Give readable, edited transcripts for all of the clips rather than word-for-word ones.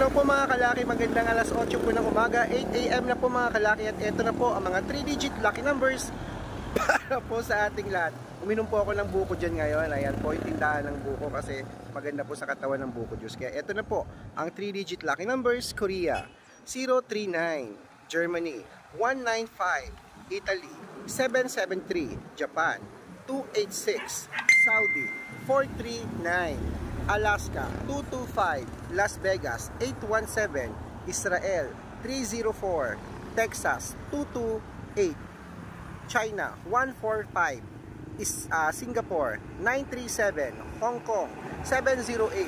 Hello po mga kalaki, magandang alas 8 po ng umaga, 8 AM na po mga kalaki. At ito na po ang mga 3-digit lucky numbers para po sa ating lahat. Uminom po ako ng buko dyan ngayon. Ayan po yung tindahan ng buko kasi maganda po sa katawan ng buko juice. Kaya ito na po ang 3-digit lucky numbers. Korea 039, Germany 195, Italy 773, Japan 286, Saudi 439, Alaska 225, Las Vegas 817, Israel 304, Texas 228, China 145, Singapore 937, Hong Kong 708,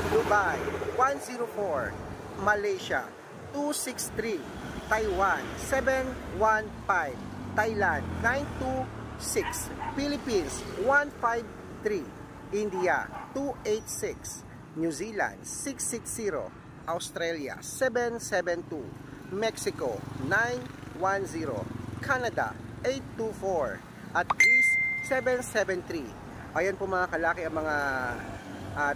Dubai 104, Malaysia 263, Taiwan 715, Thailand 926, Philippines 153, India 286, New Zealand 660, Australia 772, Mexico 910, Canada 824, at Greece 773. Ayan po mga kalaki ang mga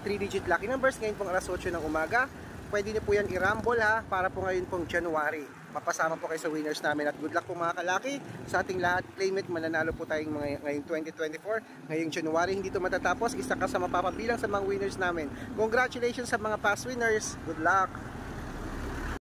3-digit lucky numbers ngayon pong alas 8 ng umaga. Pwede niyo po yan i-rumble ha, para po ngayon pong January. Mapasama po kayo sa winners namin at good luck po mga kalaki sa ating lahat. Claim it, mananalo po tayong ngayong 2024. Ngayong January, hindi ito matatapos. Isa ka sa mapapabilang sa mga winners namin. Congratulations sa mga past winners. Good luck!